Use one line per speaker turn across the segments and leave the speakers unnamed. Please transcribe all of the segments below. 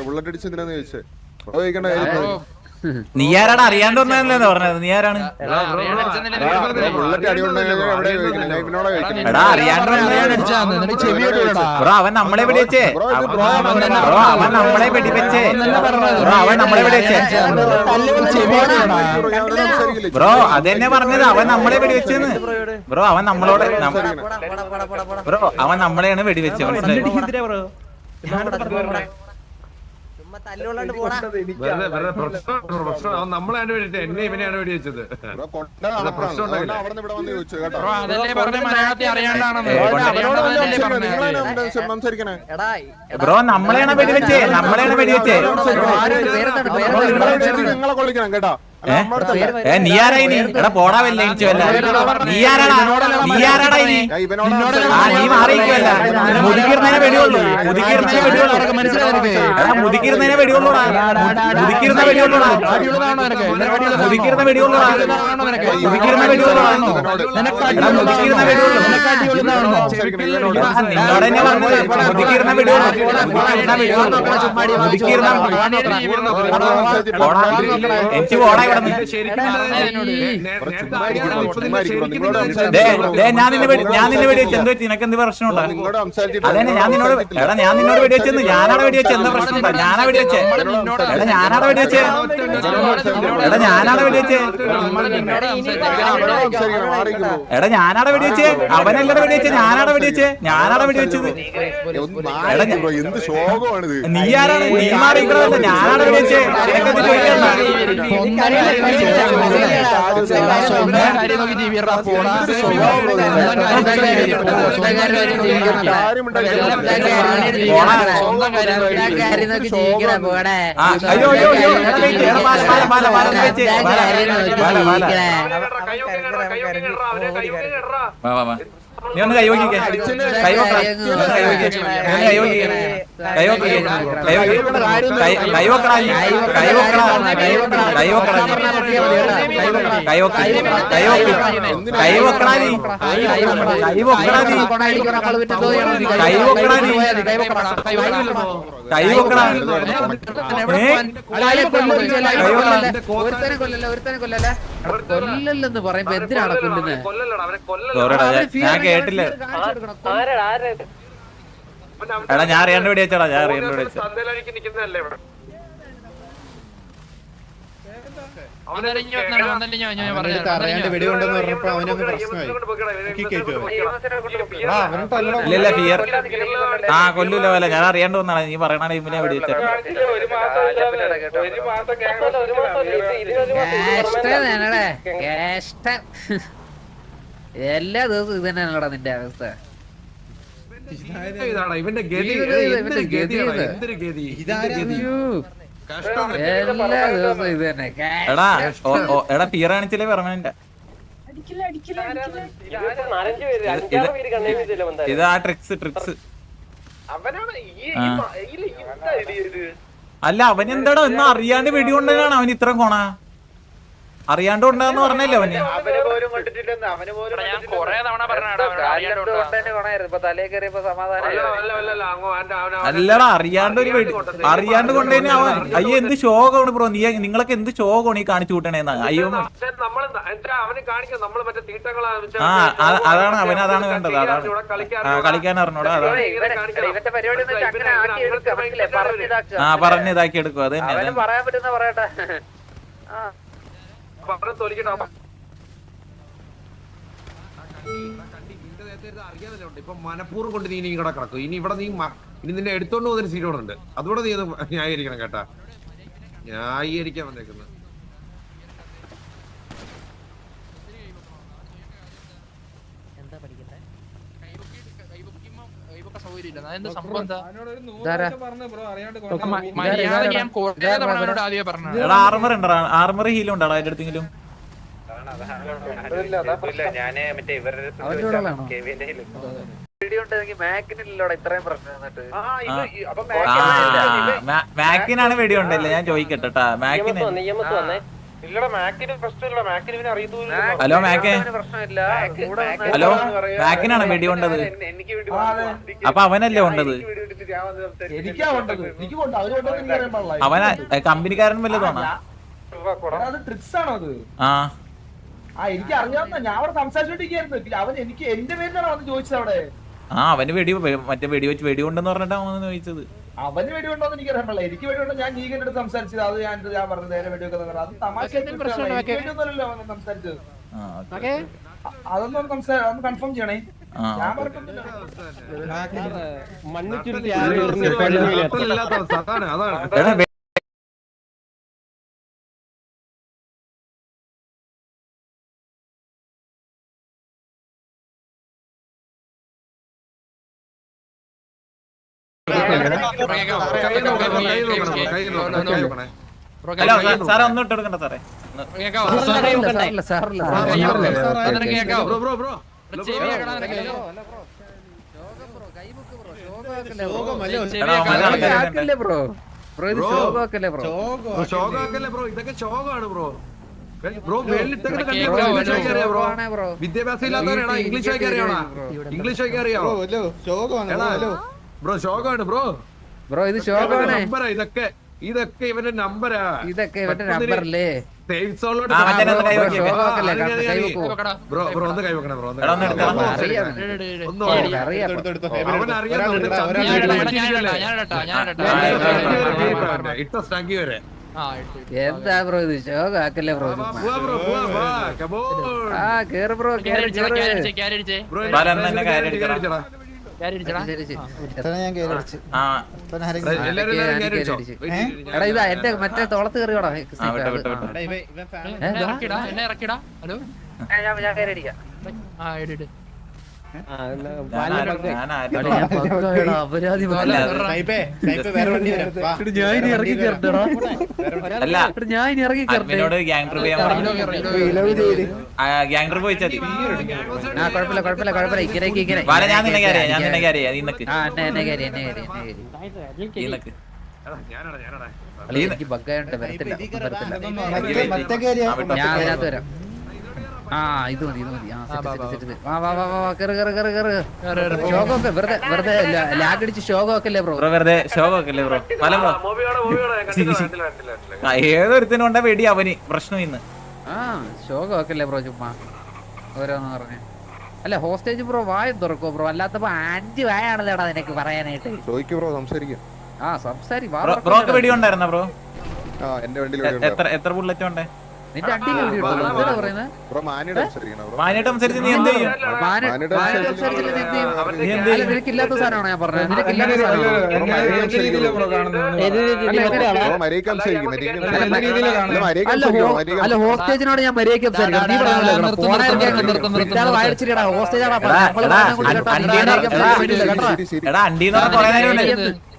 Bullet അടിച്ച് എന്തിനാന്ന് ചോദിച്ചേ ബ്രോ ചോദിക്കേണ്ട കാര്യം
നീ ആരാണ് അറിയാണ്ട് പറഞ്ഞതല്ലേ പറഞ്ഞത് നീ ആരാണ്
ബുള്ളറ്റ് അടി
എടാ അറിയാണ്ട് ബ്രോ അവൻ നമ്മളെ വെടിവെച്ചേ ബ്രോ അവൻ നമ്മളെ വെടിവെച്ചേ ബ്രോ അവൻ നമ്മളെ വെടിവെച്ചേ ബ്രോ അതെന്നെ പറഞ്ഞത് അവൻ നമ്മളെ വെടിവെച്ചെന്ന് ബ്രോ അവൻ നമ്മളോട് ബ്രോ അവൻ നമ്മളെയാണ് വെടിവെച്ചത് മനസ്സിലായി
നമ്മളാണ് വേണ്ടിട്ട് എന്നെ ഇവനെയാണ് വേണ്ടി വെച്ചത്
ബ്രോ നമ്മളെയാണ് വെടിവെച്ചേ നമ്മളെയാണ് വെടിവെച്ചേ
നിങ്ങളെ കൊള്ളിക്കണം കേട്ടോ
നീ ആരാ ഇനി എടാ പോടാ വല്ല നീ ആരാടാ നീ ആരാടാ ഇനി നീ മാറിയിരിക്കുവല്ല മുതിക്കിരുന്നതിനെ വെടിയുള്ളൂ മുതിക്കിരുന്നതിനെ വെടിയുള്ളൂ എടാ മുതിക്കിരുന്നതിനെ വെടിയുള്ളൂടാ മുതിക്കിരുന്ന വെടിയുള്ളൂടാ മുതിക്കിരുന്ന വെടിയുള്ളൂടാ മുതിക്കിരുന്ന വെടിയുള്ളൂടാ എടാ മുതിക്കിരുന്ന വെടിയുള്ളൂ നിന്നോട് തന്നെ പറഞ്ഞത് മുതിക്കിരുന്ന വെടിയുള്ളൂ മുതിക്കിരുന്ന എനിക്ക് പോടാ ഞാൻ നിന്നെ വെടിവെച്ച് എന്ത് പറ്റി നിനക്ക് എന്ത് പ്രശ്നമുണ്ടോ അതെ ഞാൻ നിന്നോട് എടാ ഞാൻ നിന്നോട് വെടിവെച്ചെന്ന് ഞാനാണ് വെടിവെച്ച് എന്താ പ്രശ്നമുണ്ടോ ഞാനാ വെടിവെച്ചേ എടാ ഞാനാണ് വെടിവെച്ചേ എടാ ഞാനാണ് വെടിവെച്ചേ എടാ ഞാനാണ് വെടിവെച്ചേ അവനല്ലട വെടിവെച്ചേ ഞാനാണ് വെടിവെച്ചേ ഞാനാണ് വെടിവെച്ചത് നീ ആരാണ് നീ മാറിയിക്കണതല്ല ഞാനാണ് വെടിവെച്ചേ നീ ഒന്ന് കൈവക്കിക്കേ
കൊല്ലല്ലെന്ന് പറയുമ്പോ എന്തിനാണ് കൊല്ലുന്നത്?
ഞാൻ കേട്ടില്ല എടാ ഞാൻ അറിയാണ്ട് വെടിവെച്ചടാ ഞാൻ അറിയാണ്ട് വെടിവെച്ച
അറിയാണ്ട് വെടികൊണ്ടെന്ന് പറഞ്ഞപ്പോ അവനൊന്ന് പ്രശ്നമായി
ഇല്ല ഫിയർ ആ കൊല്ലൂല പോലെ ഞാൻ അറിയാണ്ട് വന്നാണ് നീ പറയണ ടീമിനെ വെടിവെച്ച
എല്ലാ ദിവസവും ഇത് തന്നെയാണല്ലോടാ നിന്റെ അവസ്ഥ.
ഇവന്റെ ഗതി എന്തൊരു ഗതി
എല്ലാ ദിവസവും ഇത് തന്നെ.
എടാ എടാ ഫിയർ കാണിച്ചില്ലേ പെർമനന്റ് ഇത് ആ ട്രിക്സ് അല്ല അവനെന്താടോ ഒന്നും അറിയാണ്ട് വെടികൊണ്ടതാണ് അവൻ ഇത്ര കോണ അറിയാണ്ട് കൊണ്ടാന്ന് പറഞ്ഞല്ലേ അവന് അല്ലടാ അറിയാണ്ട് ഒരു അറിയാണ്ട് കൊണ്ടുതന്നെ അവൻ അയ്യോ എന്ത് ശോകമാണ് ബ്രോ നീ നിങ്ങളൊക്കെ എന്ത് ശോകമാണ് ഈ കാണിച്ചു കൂട്ടണേന്ന് അയ്യോ ആ അതാണ് അവന് അതാണ് വേണ്ടത് അതാണ് കളിക്കാൻ അറിഞ്ഞൂടാ അതാണ് ആ പറഞ്ഞ് ഇതാക്കി എടുക്കും അത് തന്നെ
ഇപ്പൊ മനഃപൂർവ്വം കൊണ്ട് നീ ഇവിടെ കിടക്കും ഇനി ഇവിടെ നീ ഇനി നിന്നെ എടുത്തോണ്ട് പോകുന്നൊരു സീനോടുണ്ട് അതുകൂടെ നീ ഒന്ന് ന്യായീകരിക്കണം കേട്ടാ ന്യായീകരിക്കാൻ വന്നേക്കുന്നത്
ആർമറി ഹീൽ ഉണ്ടോ അതിന്റെ അടുത്തെങ്കിലും മാക്കിനാണ് വെടിയുണ്ടല്ലേ ഞാൻ ചോദിക്കട്ടെ മാക്കിന് ഹലോ മാക്കേ, ഹലോ മാക്കിനാണ് വെടി കൊണ്ടത്. അപ്പൊ അവനല്ലേ കൊണ്ടത്? അവനാ കമ്പനിക്കാരൻ വല്ലതാണോ? ആ
എനിക്ക് അറിയാവുന്ന ഞാൻ അവിടെ സംസാരിച്ചോണ്ടിരിക്കുന്നു. അവൻ എനിക്ക് എന്റെ പേരിലാണ് അവന് ചോദിച്ചത് അവിടെ.
ആ അവന് മറ്റേ വെടി കൊണ്ടെന്ന് പറഞ്ഞിട്ടാ അവന്ന് ചോദിച്ചത്.
അവന് വെടിയുണ്ടോന്ന് എനിക്ക് അറിയാൻ പാടില്ല. എനിക്ക് വെടിയുണ്ടോ ഞാൻ നീകന്റെ അടുത്ത് സംസാരിച്ചത്. അത് ഞാൻ പറഞ്ഞത് നേരെ വെടിവെക്കുന്ന അത് തമാശ വെടിയൊന്നുമല്ലോ അവൻ സംസാരിച്ചത്. അതൊന്നും കൺഫേം ചെയ്യണേ. ഞാൻ പറഞ്ഞിട്ടില്ല.
ഹലോ സാറേ, ഒന്നും ഇട്ട് കൊടുക്കണ്ട സാറേ.
വിദ്യാഭ്യാസം ഇല്ലാത്തവരാണ്. ഇംഗ്ലീഷ് ഒക്കെ അറിയാമോ? ഇംഗ്ലീഷ് ഒക്കെ അറിയാമോ ബ്രോ? ശോകമാണ് ബ്രോ.
ഇത് ശോകമാണ്.
നമ്പറാ ഇതൊക്കെ ഇവന്റെ നമ്പറാ.
ഇതൊക്കെ ഇവന്റെ നമ്പറല്ലേ?
ബ്രോ ഒന്ന് കൈവെക്കണം ബ്രോ. ഇട്ട സ്റ്റങ്കി വരെ
എന്താ ബ്രോ ഇത്? ശോകാക്കല്ലേ ബ്രോ? ആ കേറ് ബ്രോ, എടാ ഇതാ എന്റെ മറ്റേ തോളത്ത് കയറിയോടാ. അപരാധി ഞാൻ ഇറങ്ങി കയറണ്ടടാ. ഞാൻ ഇറങ്ങി
ഗ്യാങ് ട്രിപ്പ് വെച്ചാൽ
കുഴപ്പമില്ല കുഴപ്പമില്ല കുഴപ്പമില്ല. ഇങ്ങനെ ഇങ്ങനെ
ഞാൻ നിന്നെ കയറിയാ
എനിക്ക് ബഗ്ഗായോണ്ട് വരത്തില്ല. ഞാൻ അതിനകത്ത് വരാം. ആ ഇത് മതി ഇത് മതി. ഷോകൊക്കെ വെറുതെ ലാഗ് അടിച്ച് ഷോകൊക്കെ ബ്രോ.
വെറുതെ ഷോകൊക്കെ ബ്രോ. ഏതൊരുത്തിനുണ്ട വെടി അവന് പ്രശ്നം ഇന്ന്.
ആ ഷോകൊക്കെ ബ്രോ ചുമ്മാ ഓരോന്ന് പറഞ്ഞു. അല്ല ഹോസ്റ്റേജ് ബ്രോ വായ തുറക്കോ ബ്രോ? അല്ലാത്തപ്പോ ആന്റി വായാണല്ലോടാ നിനക്ക് പറയാനായിട്ട്. ആ സംസാരി.
ബ്രോക്ക് വെടി ഉണ്ടായിരുന്ന ബ്രോ? എത്ര ബുള്ളറ്റ് ഉണ്ടേ
നിന്റെ അടിയിൽ
മാനായിട്ട് സംസാരിച്ച് നീ എന്ത് ചെയ്യും?
നിനക്കില്ലാത്ത സാധനമാണോ ഞാൻ പറഞ്ഞത്? നിനക്കില്ലാത്ത അല്ല ഹോസ്റ്റേജിനോട് ഞാൻ മര്യാദയ്ക്ക്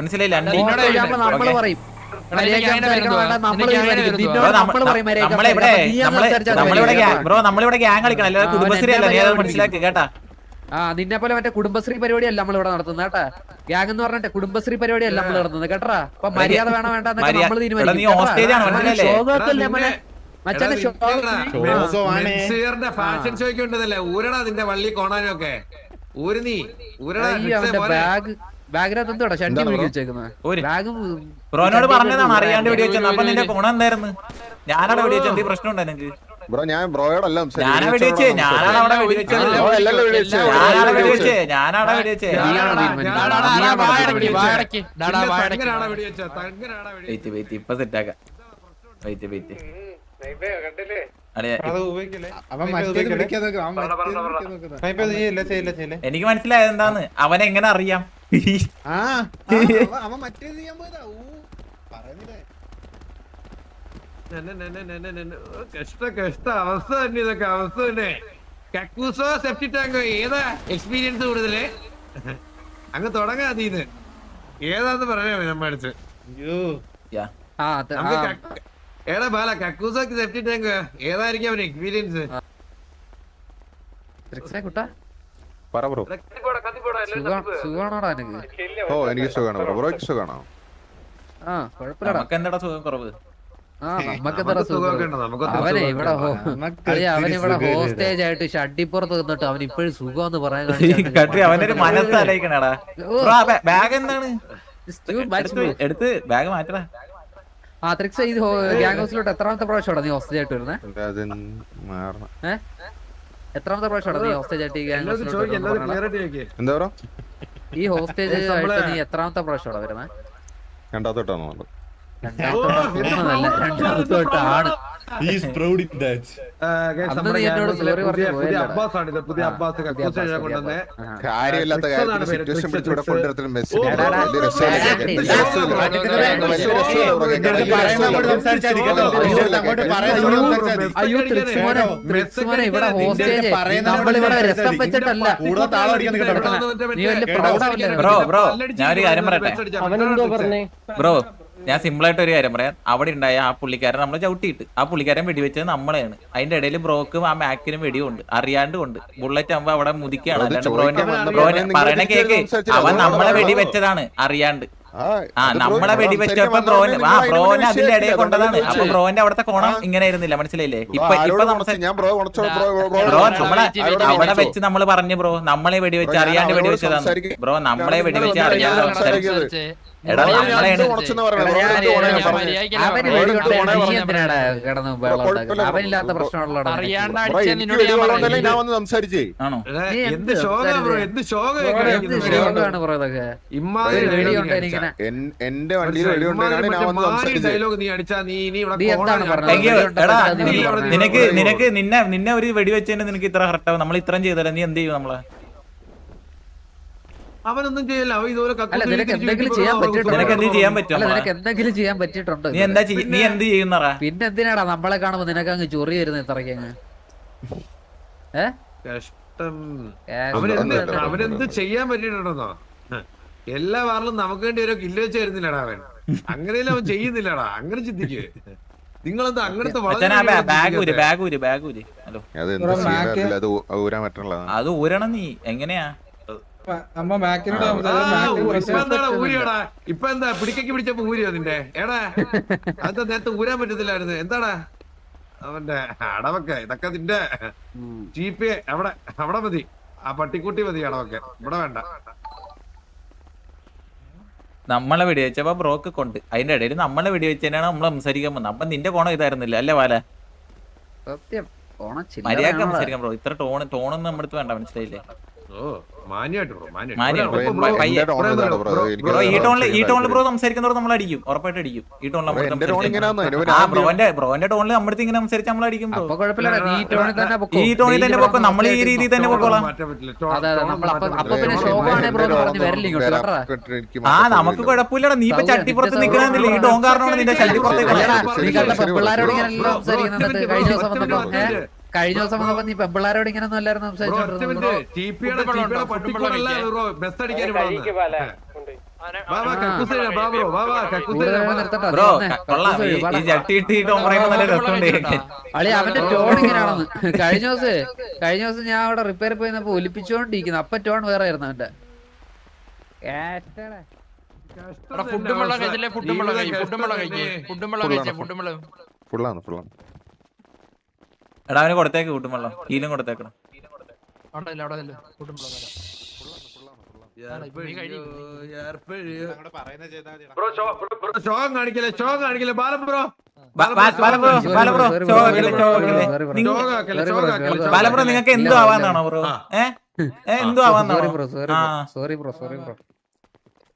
മനസ്സിലായില്ല.
നമ്മള് പറയും
നമ്മളിവിടെ ഗ്യാങ് കളിക്കണം, അല്ലാതെ കുടുംബശ്രീ അല്ല. മനസ്സിലാക്കി കേട്ടാ?
ആ നിന്നെ പോലെ മറ്റേ കുടുംബശ്രീ പരിപാടിയല്ല നമ്മളിവിടെ നടത്തുന്നത് കേട്ടാ. ഗ്യാങ് എന്ന് പറഞ്ഞിട്ട് കുടുംബശ്രീ പരിപാടിയല്ല നമ്മൾ നടത്തുന്നത് കേട്ടാ. അപ്പൊ മര്യാദ വേണം വേണ്ട നമ്മൾ
ഫാഷൻ ഷോയ്ക്ക് ഉണ്ടതല്ലേ ഊരണ നിന്റെ വള്ളി കോണാനൊക്കെ ഊര് നീ
ബാഗ് ബാഗിനകത്ത് എന്തോടാ ഷണ്ടി വെച്ചേക്കുന്നത്?
ബ്രോനോട് പറഞ്ഞതാണ് അറിയാണ്ട് വെടി വെച്ചത്. അപ്പൊ നിന്റെ ഗുണം എന്തായിരുന്നു? ഞാനവിടെ വെടി വെച്ചത് എന്ത് പ്രശ്നം ഉണ്ടോ നിനക്ക്?
ഞാൻ ബ്രോയോടല്ല
ഞാനാ വെടി വെച്ചേ. ഞാനാണ് അവിടെ വെടി വെച്ചത്. ഞാനാണ് വെടി വെച്ചേ. ഞാനാണ് വെടി വെച്ചേ. ഇപ്പൊ സെറ്റാക്കാം. എനിക്ക് മനസ്സിലായത് എന്താന്ന്. അവനെങ്ങനെ അറിയാം?
കഷ്ട അവസ്ഥ തന്നെ ഇതൊക്കെ. അവസ്ഥ തന്നെ. കക്കൂസോ സെപ്റ്റി ടാങ്കോ ഏതാ എക്സ്പീരിയൻസ് കൂടുതല്? അങ്ങ് തുടങ്ങാതീന്ന് ഏതാന്ന് പറയാ നമ്മടുത്ത്. ഏതാ ബാല കക്കൂസോ സെപ്റ്റി ടാങ്കോ ഏതായിരിക്കും അവന് എക്സ്പീരിയൻസ്?
സുഖാണോടാ എനിക്ക്?
എന്താ സുഖം കുറവ്?
അവനെ ഇവിടെ അവനിവിടെ ഹോസ്റ്റേജ് ആയിട്ട് ഷഡ്ഡിപ്പുറത്ത് നിന്നിട്ട് അവൻ ഇപ്പോഴും സുഖം പറയാൻ
അവനൊരു മനസ്സലയിക്കണടാ. ബാഗ് എന്താണ് എടുത്ത് ബാഗ് മാറ്റടാ.
ത്രിക്സ് ഈ ഗ്യാങ് ഹൗസിലോട്ട് എത്രാമത്തെ പ്രാവശ്യമാണ് നീ ഹോസ്റ്റേജ് ആയിട്ട് വരുന്നത്? എത്രാമത്തെ പ്രാവശ്യമാണ് നീ ഹോസ്റ്റേജ് ആയിട്ട് ഈ ഗ്യാങ് ഹൗസിലോട്ട്? ഈ ഹോസ്റ്റേജ് ആയിട്ട് നീ എത്രാമത്തെ പ്രാവശ്യമാണ് വരുന്നത്?
രണ്ടാമത്തോട്ടാണ്.
രണ്ടാമത്തോട്ടാണ്.
കാര്യമില്ലാത്ത കാര്യത്തിന് സിറ്റുവേഷൻ പിടിച്ചിവിടെ കൊണ്ടുവരുന്ന മെസ്സേജ്
ഇവിടെ ഹോസ്റ്റേജ് നമ്മളിവിടെ രസം വെച്ചിട്ടല്ല.
ബ്രോ ഞാനൊരു കാര്യം പറയട്ടെ ബ്രോ. ഞാൻ സിമ്പിൾ ആയിട്ട് ഒരു കാര്യം പറയാം. അവിടെ ഉണ്ടായ ആ പുള്ളിക്കാരൻ നമ്മൾ ചവിട്ടിയിട്ട് ആ പുള്ളിക്കാരൻ വെടിവെച്ചത് നമ്മളെയാണ്. അതിന്റെ ഇടയിൽ ബ്രോക്കും ആ മാക്കിനും വെടിയുണ്ട്, അറിയാണ്ട് കൊണ്ട്. ബുള്ളറ്റ് ആകുമ്പോ അവിടെ മുതിക്കാണ്. അല്ലാണ്ട് ബ്രോന്റെ പറയണ കേക്ക് അവൻ നമ്മളെ വെടിവെച്ചതാണ് അറിയാണ്ട്. നമ്മളെ വെടിവെച്ചപ്പോ ബ്രോന് അതിന്റെ ഇടയിൽ കൊണ്ടതാണ്. അപ്പൊ ബ്രോന്റെ അവിടുത്തെ കോണം ഇങ്ങനെ ആയിരുന്നില്ല, മനസ്സിലായില്ലേ? ഇപ്പൊ ബ്രോ നമ്മളെ അവിടെ വെച്ച് നമ്മള് പറഞ്ഞു ബ്രോ നമ്മളെ വെടിവെച്ച് അറിയാണ്ട് വെടിവെച്ചതാണ് ബ്രോ. നമ്മളെ വെടിവെച്ച് അറിയാണ്ട് എടാ നമ്മളെയാണ്.
അവനില്ലാത്ത പ്രശ്നമുള്ള
എന്റെ വണ്ടിയിൽ
നിന്നെ ഒരു വെടിവെച്ചതിന് നിനക്ക് ഇത്ര ഹർട്ടാവും. നമ്മൾ ഇത്രയും ചെയ്തല്ലേ, നീ എന്ത് ചെയ്യും? നമ്മളെ
അവനൊന്നും ചെയ്യല്ല. അവൻ ഇതുപോലെ
എന്തെങ്കിലും ചെയ്യാൻ പറ്റിയിട്ടുണ്ടോ?
നീ എന്ത് ചെയ്യുന്നറാ?
പിന്നെ എന്തിനാടാ നമ്മളെ കാണുമ്പോ നിനക്ക് അങ്ങ് ചൊറി വരുന്ന ഇത്രയ്ക്ക് അങ്ങ്?
കഷ്ടം. അവനെന്ത് ചെയ്യാൻ പറ്റിയിട്ടുണ്ടെന്നോ? എല്ലാ വാറിലും നമുക്ക് വേണ്ടി ഒരു കില്ല് വെച്ച് തരുന്നില്ലടാ അവൻ. അങ്ങനെയല്ല അവൻ ചെയ്യുന്നില്ലടാ. അങ്ങനെ ചിന്തിക്ക്. നിങ്ങളെന്താ അങ്ങനത്തെ
അത് ഊരണം. നീ എങ്ങനെയാ
ഇപ്പൊ എന്താ പിടിക്കക്ക് പിടിച്ചപ്പോ ഊരിയോ നിന്റെ? എടാ അതൊക്കെ നേരത്തെ ഊരാൻ പറ്റത്തില്ലായിരുന്നു. എന്താടാ അവന്റെ അടവൊക്കെ? ഇതൊക്കെ നിന്റെ ജീപ്പ് അവിടെ മതി. ആ പട്ടിക്കുട്ടി മതി അടവൊക്കെ. ഇവിടെ വേണ്ട.
നമ്മളെ വെടിവെച്ചപ്പോ ബ്രോക്ക് കൊണ്ട് അതിന്റെ ഇടയിൽ നമ്മളെ വെടിവെച്ചതിനാണ് നമ്മൾ സംസാരിക്കാൻ വന്നത്. അപ്പൊ നിന്റെ കോണം ഇതായിരുന്നില്ല അല്ലേ വാല?
സത്യം
മര്യാദ സംസാരിക്കാം ബ്രോ. ഇത്ര ടോണൊന്നും നമ്മുടെ അടുത്ത് വേണ്ട, മനസ്സിലായില്ലേ? ഈ ടോണിൽ ബ്രോ സംസാരിക്കുന്നവർ നമ്മൾ അടിക്കും, ഉറപ്പായിട്ട് അടിക്കും. ഈ ടോണിൽ ബ്രോന്റെ ടോണിൽ നമ്മുടെ ഇങ്ങനെ സംസാരിച്ച് നമ്മൾ അടിക്കും. ഈ ടോണിൽ തന്നെ പൊക്കോ, നമ്മൾ ഈ രീതിയിൽ തന്നെ പൊക്കോളാം. നമുക്ക് കുഴപ്പമില്ലടാ. നീ ഇപ്പൊ ചട്ടിപ്പുറത്ത് നിൽക്കണമെന്നില്ല. ഈ ടോൺ കാരണമാണ് നിന്റെ ചട്ടിപ്പുറത്തേക്ക്.
കഴിഞ്ഞ ദിവസം വന്നപ്പോ നീ പെമ്പിള്ളാരോട് ഇങ്ങനെ ഒന്നും അല്ലായിരുന്നു സംസാരിച്ചോണ്ടിരുന്നത്. അവന്റെ ടോൺ ഇങ്ങനെയാണെന്ന്. കഴിഞ്ഞ ദിവസം ഞാൻ അവിടെ റിപ്പയർ പോയപ്പോ ഒലിപ്പിച്ചോണ്ടിരിക്കുന്നു. അപ്പൊ ടോൺ വേറെ ആയിരുന്നു അവന്റെ.
എടാ അവന് കൊടുത്തേക്ക് കൂട്ടുമ്പള്ളം. ഹീലും കൊടുത്തേക്കണം. ബാലബ്രോ നിങ്ങൾക്ക് എന്തോ ആവാന്നാണോ ബ്രോ? എന്തോ ആവാന്നാണോ?
Sorry bro.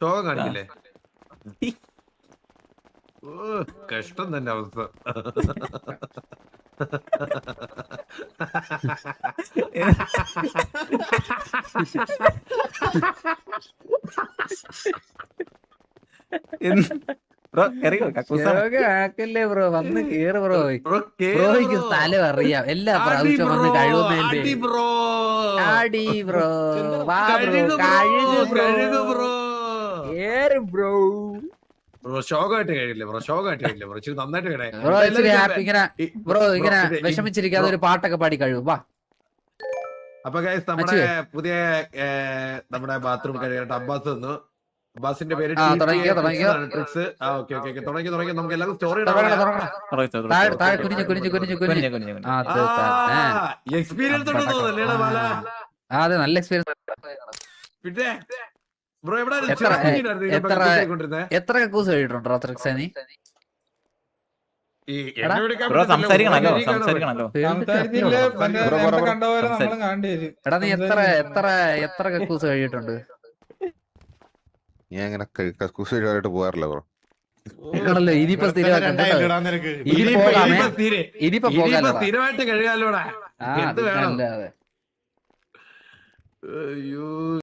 ശോകം കാണിക്കില്ലേ? കഷ്ടം തന്നെ അവസ്ഥ.
ആക്കല്ലേ ബ്രോ, വന്ന് കേറ് ബ്രോ. ബ്രോയ്ക്ക് സ്ഥലം അറിയാം. എല്ലാ പ്രാവശ്യം വന്ന് കഴിവുന്നതിന്റെ ആടി ബ്രോ.
ശോകമായിട്ട് കഴിയില്ലേ ബ്രോ? ഇച്ചിരി നന്നായിട്ട്
ബ്രോ ഇങ്ങനെ വിഷമിച്ചിരിക്കാതെ ഒരു പാട്ടൊക്കെ പാടി കഴിവും. വാ.
അപ്പൊ ഗൈസ് നമ്മുടെ പുതിയ നമ്മുടെ ബാത്റൂം കഴിയായിട്ട് അബ്ബാസ് വന്നു. ബസിന്റെ പേര്
തുടങ്ങിക്കോ.
ട്രിക്സ്. ഓക്കെ തുടങ്ങി നമുക്ക് എല്ലാവർക്കും സ്റ്റോറി
താഴെ കുനിഞ്ഞു
എക്സ്പീരിയൻസ് ഉണ്ടെന്ന് തോന്നുന്നല്ലേടാ ബാല?
അതെ, നല്ല എക്സ്പീരിയൻസ്.
പിന്നെ ബ്രോ എവിടെ
എത്ര കക്കൂസ് കഴിയിട്ടുണ്ടോ ട്രിക്സ്? നീ
ബ്രോ സംസാരിക്കണല്ലോ.
എടാ നീ എത്ര കക്കൂസ് കഴിയിട്ടുണ്ട്?
ഞാൻ അങ്ങനെ കക്കൂസ് കഴിയാനായിട്ട് പോകാറില്ല ബ്രോ.
ആണല്ലോ, ഇനിയിപ്പോ സ്ഥിരമായിട്ട്
സ്ഥിരമായിട്ട് കഴിയാലോടാ.
കഴിയാലോ.
അയ്യോ